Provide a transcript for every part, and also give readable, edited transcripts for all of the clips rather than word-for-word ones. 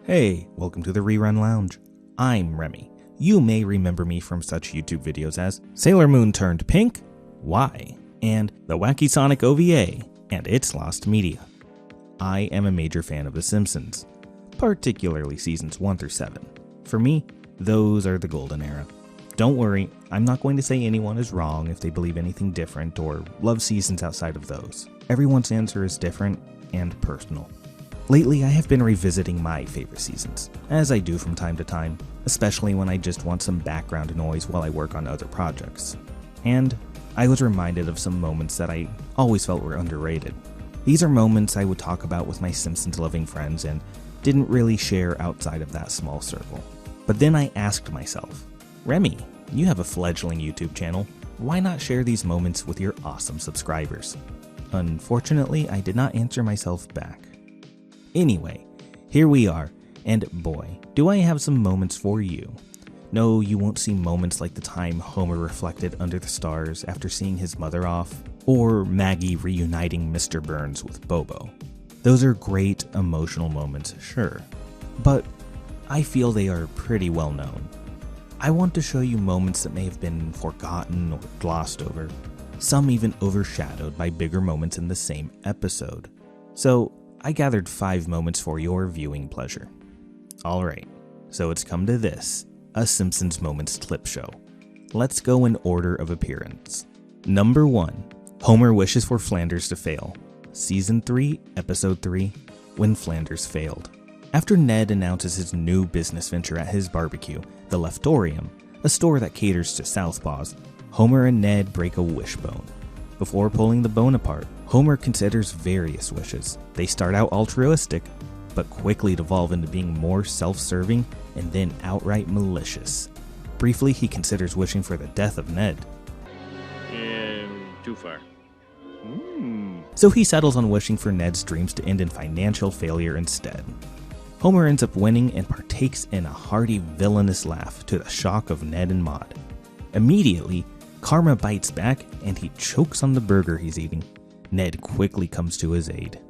Hey, welcome to the Rerun Lounge. I'm Remy. You may remember me from such YouTube videos as Sailor Moon Turned Pink, Why, and the Wacky Sonic OVA and its lost media. I am a major fan of The Simpsons, particularly seasons 1 through 7. For me, those are the golden era. Don't worry, I'm not going to say anyone is wrong if they believe anything different or love seasons outside of those. Everyone's answer is different and personal. Lately, I have been revisiting my favorite seasons, as I do from time to time, especially when I just want some background noise while I work on other projects. And I was reminded of some moments that I always felt were underrated. These are moments I would talk about with my Simpsons-loving friends and didn't really share outside of that small circle. But then I asked myself, Remy, you have a fledgling YouTube channel, why not share these moments with your awesome subscribers? Unfortunately, I did not answer myself back. Anyway, here we are, and boy, do I have some moments for you. No, you won't see moments like the time Homer reflected under the stars after seeing his mother off, or Maggie reuniting Mr. Burns with Bobo. Those are great emotional moments, sure, but I feel they are pretty well known. I want to show you moments that may have been forgotten or glossed over, some even overshadowed by bigger moments in the same episode. So, I gathered 5 moments for your viewing pleasure. Alright, so it's come to this, a Simpsons Moments clip show. Let's go in order of appearance. Number 1, Homer wishes for Flanders to fail. Season 3, Episode 3, When Flanders Failed. After Ned announces his new business venture at his barbecue, the Leftorium, a store that caters to Southpaws, Homer and Ned break a wishbone. Before pulling the bone apart, Homer considers various wishes. They start out altruistic, but quickly devolve into being more self-serving and then outright malicious. Briefly, he considers wishing for the death of Ned. Too far. So he settles on wishing for Ned's dreams to end in financial failure instead. Homer ends up winning and partakes in a hearty villainous laugh to the shock of Ned and Maude. Immediately, karma bites back and he chokes on the burger he's eating. Ned quickly comes to his aid.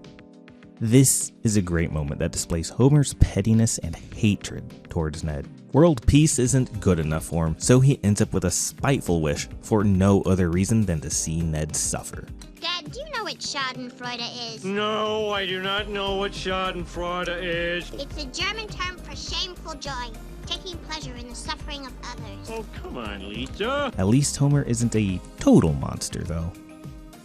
This is a great moment that displays Homer's pettiness and hatred towards Ned. World peace isn't good enough for him, so he ends up with a spiteful wish for no other reason than to see Ned suffer. Dad, do you know what schadenfreude is? No, I do not know what schadenfreude is. It's a German term for shameful joy, taking pleasure in the suffering of others. Oh, come on, Lisa. At least Homer isn't a total monster, though.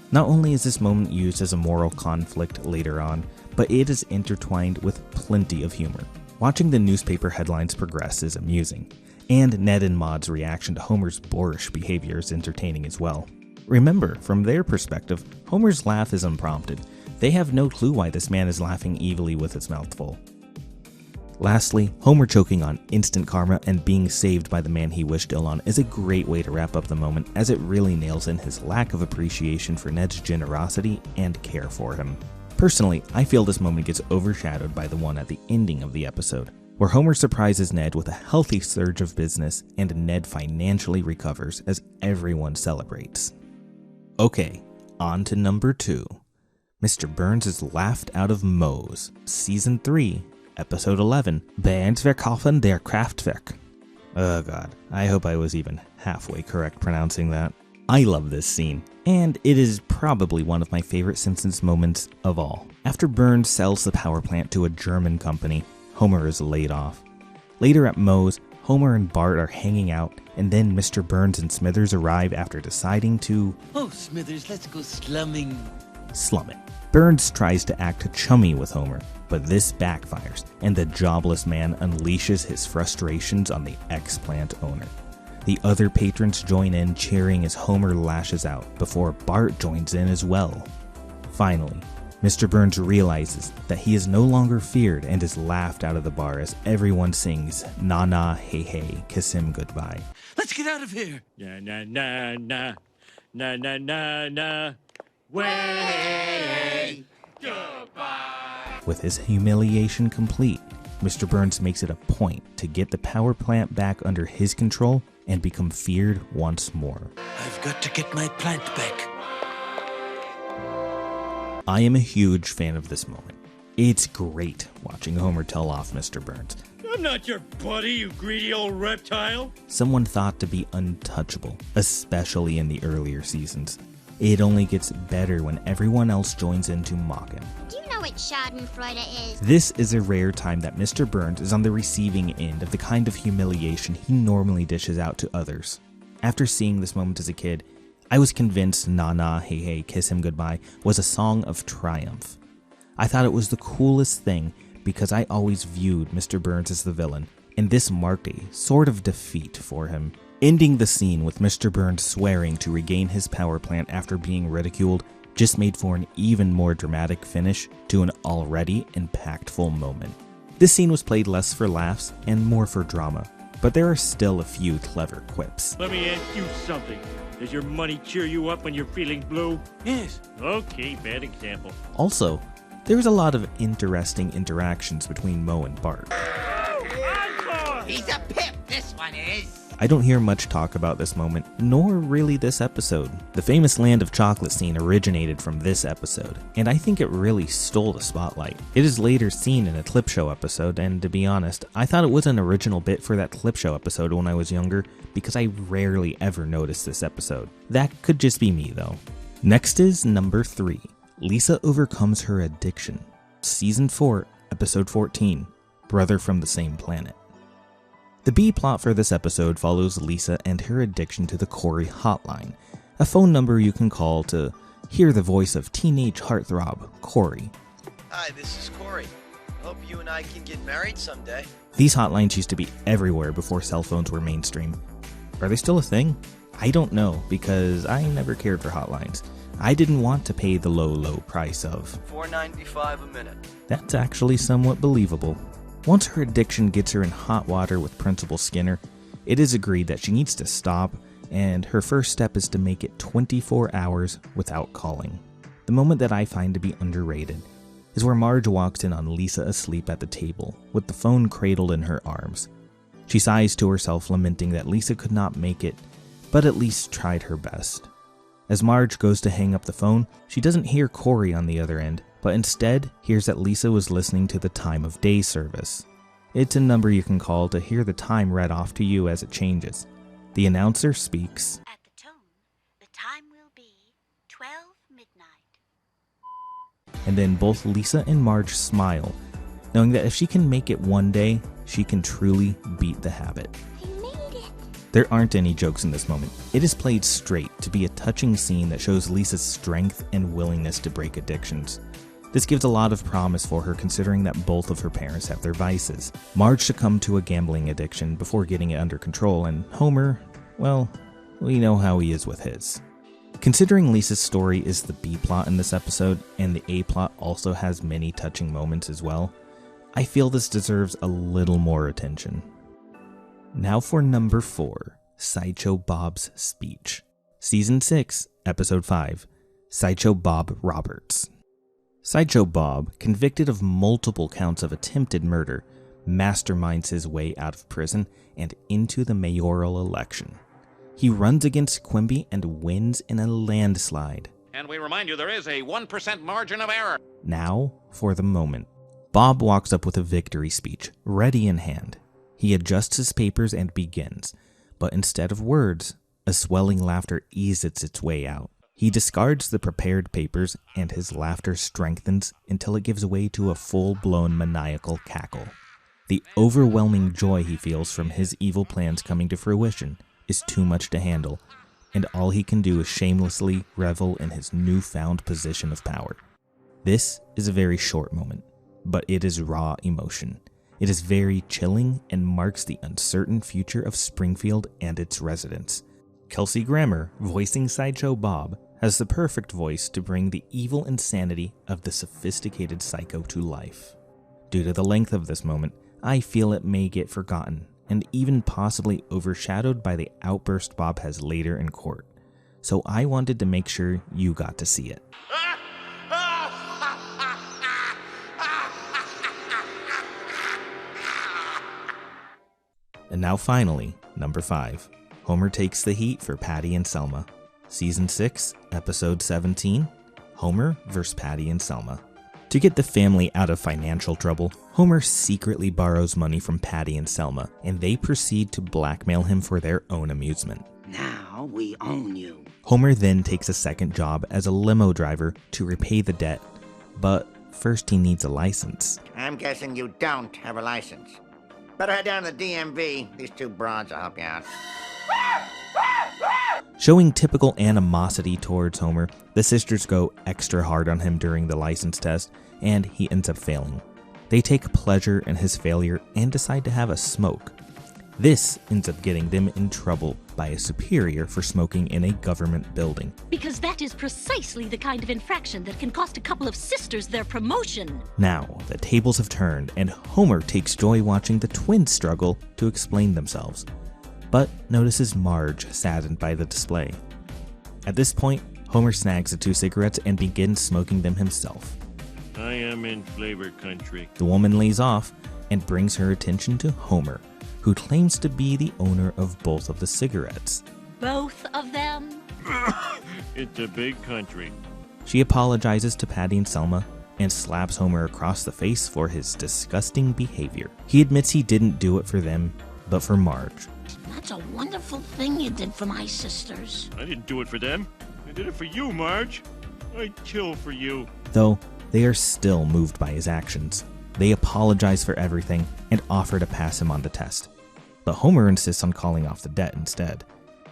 Not only is this moment used as a moral conflict later on, but it is intertwined with plenty of humor. Watching the newspaper headlines progress is amusing, and Ned and Maude's reaction to Homer's boorish behavior is entertaining as well. Remember, from their perspective, Homer's laugh is unprompted. They have no clue why this man is laughing evilly with his mouth full. Lastly, Homer choking on instant karma and being saved by the man he wished ill on is a great way to wrap up the moment, as it really nails in his lack of appreciation for Ned's generosity and care for him. Personally, I feel this moment gets overshadowed by the one at the ending of the episode, where Homer surprises Ned with a healthy surge of business and Ned financially recovers as everyone celebrates. Okay, on to number 2. Mr. Burns is laughed out of Moe's, Season 3, Episode 11, Verkaufen der Kraftwerk. Oh god, I hope I was even halfway correct pronouncing that. I love this scene, and it is probably one of my favorite Simpsons moments of all. After Burns sells the power plant to a German company, Homer is laid off. Later at Moe's, Homer and Bart are hanging out, and then Mr. Burns and Smithers arrive after deciding to... Oh, Smithers, let's go slumming. Slum it. Burns tries to act chummy with Homer, but this backfires, and the jobless man unleashes his frustrations on the ex-plant owner. The other patrons join in, cheering as Homer lashes out, before Bart joins in as well. Finally, Mr. Burns realizes that he is no longer feared and is laughed out of the bar as everyone sings "Na na hey hey, kiss him goodbye." Let's get out of here. Na na na na na na na na. Way goodbye. With his humiliation complete, Mr. Burns makes it a point to get the power plant back under his control and become feared once more. I've got to get my plant back. I am a huge fan of this moment. It's great watching Homer tell off Mr. Burns, I'm not your buddy, you greedy old reptile. someone thought to be untouchable, especially in the earlier seasons. It only gets better when everyone else joins in to mock him. Do you know what Schadenfreude is? This is a rare time that Mr. Burns is on the receiving end of the kind of humiliation he normally dishes out to others. After seeing this moment as a kid, I was convinced "Na Na Hey Hey Kiss Him Goodbye" was a song of triumph. I thought it was the coolest thing because I always viewed Mr. Burns as the villain, and this marked a sort of defeat for him. Ending the scene with Mr. Burns swearing to regain his power plant after being ridiculed just made for an even more dramatic finish to an already impactful moment. This scene was played less for laughs and more for drama, but there are still a few clever quips. Let me ask you something. Does your money cheer you up when you're feeling blue? Yes. Okay, bad example. Also, there's a lot of interesting interactions between Moe and Bart. He's a pimp, this one is. I don't hear much talk about this moment, nor really this episode. The famous Land of Chocolate scene originated from this episode, and I think it really stole the spotlight. It is later seen in a Clip Show episode, and to be honest, I thought it was an original bit for that Clip Show episode when I was younger, because I rarely ever noticed this episode. That could just be me though. Next is number 3. Lisa overcomes her addiction. Season 4, episode 14, Brother from the Same Planet. The B plot for this episode follows Lisa and her addiction to the Corey hotline, a phone number you can call to hear the voice of teenage heartthrob Corey. Hi, this is Corey. Hope you and I can get married someday. These hotlines used to be everywhere before cell phones were mainstream. Are they still a thing? I don't know, because I never cared for hotlines. I didn't want to pay the low price of $4.95 a minute. That's actually somewhat believable. Once her addiction gets her in hot water with Principal Skinner, it is agreed that she needs to stop, and her first step is to make it 24 hours without calling. The moment that I find to be underrated is where Marge walks in on Lisa asleep at the table, with the phone cradled in her arms. She sighs to herself, lamenting that Lisa could not make it, but at least tried her best. As Marge goes to hang up the phone, she doesn't hear Corey on the other end, but instead hears that Lisa was listening to the time of day service. It's a number you can call to hear the time read off to you as it changes. The announcer speaks. At the tone, the time will be 12 midnight. And then both Lisa and Marge smile, knowing that if she can make it one day, she can truly beat the habit. I made it. There aren't any jokes in this moment. It is played straight to be a touching scene that shows Lisa's strength and willingness to break addictions. This gives a lot of promise for her, considering that both of her parents have their vices. Marge succumbed to a gambling addiction before getting it under control, and Homer, well, we know how he is with his. Considering Lisa's story is the B plot in this episode, and the A plot also has many touching moments as well, I feel this deserves a little more attention. Now for number 4, Sideshow Bob's speech. Season 6, Episode 5, Sideshow Bob Roberts. Sideshow Bob, convicted of multiple counts of attempted murder, masterminds his way out of prison and into the mayoral election. He runs against Quimby and wins in a landslide. And we remind you there is a 1% margin of error. Now for the moment. Bob walks up with a victory speech, ready in hand. He adjusts his papers and begins, but instead of words, a swelling laughter eases its way out. He discards the prepared papers, and his laughter strengthens until it gives way to a full-blown maniacal cackle. The overwhelming joy he feels from his evil plans coming to fruition is too much to handle, and all he can do is shamelessly revel in his newfound position of power. This is a very short moment, but it is raw emotion. It is very chilling and marks the uncertain future of Springfield and its residents. Kelsey Grammer, voicing Sideshow Bob, has the perfect voice to bring the evil insanity of the sophisticated psycho to life. Due to the length of this moment, I feel it may get forgotten, and even possibly overshadowed by the outburst Bob has later in court. So I wanted to make sure you got to see it. And now finally, number 5. Homer takes the heat for Patty and Selma. Season 6, Episode 17, Homer vs. Patty and Selma. To get the family out of financial trouble, Homer secretly borrows money from Patty and Selma, and they proceed to blackmail him for their own amusement. Now we own you. Homer then takes a second job as a limo driver to repay the debt, but first he needs a license. I'm guessing you don't have a license. Better head down to the DMV. These two broads will help you out. Showing typical animosity towards Homer, the sisters go extra hard on him during the license test, and he ends up failing. They take pleasure in his failure and decide to have a smoke. This ends up getting them in trouble by a superior for smoking in a government building. Because that is precisely the kind of infraction that can cost a couple of sisters their promotion. Now, the tables have turned, and Homer takes joy watching the twins struggle to explain themselves, but notices Marge saddened by the display. At this point, Homer snags the 2 cigarettes and begins smoking them himself. I am in flavor country. The woman lays off and brings her attention to Homer, who claims to be the owner of both of the cigarettes. Both of them? It's a big country. She apologizes to Patty and Selma and slaps Homer across the face for his disgusting behavior. He admits he didn't do it for them, but for Marge. That's a wonderful thing you did for my sisters. I didn't do it for them. I did it for you, Marge. I'd kill for you. Though they are still moved by his actions. They apologize for everything and offer to pass him on the test. But Homer insists on calling off the debt instead.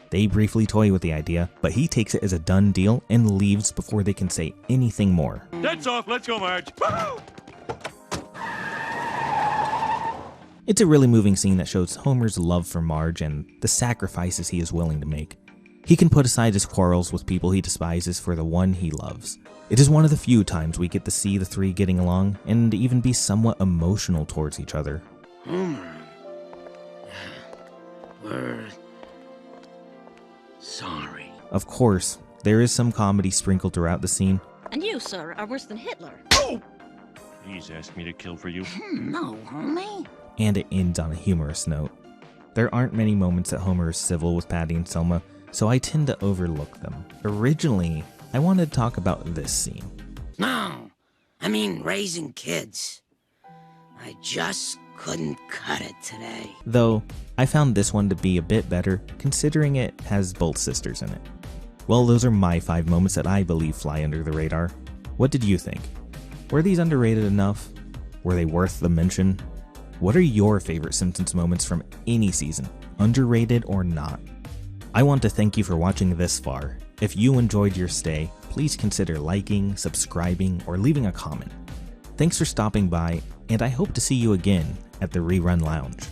They briefly toy with the idea, but he takes it as a done deal and leaves before they can say anything more. That's off. Let's go, Marge. Woo! It's a really moving scene that shows Homer's love for Marge and the sacrifices he is willing to make. He can put aside his quarrels with people he despises for the one he loves. It is one of the few times we get to see the three getting along and even be somewhat emotional towards each other. Homer. We're sorry. Of course, there is some comedy sprinkled throughout the scene. And you, sir, are worse than Hitler. Oh! He's asked me to kill for you. No, homie. And it ends on a humorous note. There aren't many moments that Homer is civil with Patty and Selma, so I tend to overlook them. Originally, I wanted to talk about this scene. No, I mean raising kids. I just couldn't cut it today. Though, I found this one to be a bit better, considering it has both sisters in it. Well, those are my 5 moments that I believe fly under the radar. What did you think? Were these underrated enough? Were they worth the mention? What are your favorite Simpsons moments from any season, underrated or not? I want to thank you for watching this far. If you enjoyed your stay, please consider liking, subscribing, or leaving a comment. Thanks for stopping by, and I hope to see you again at the Rerun Lounge.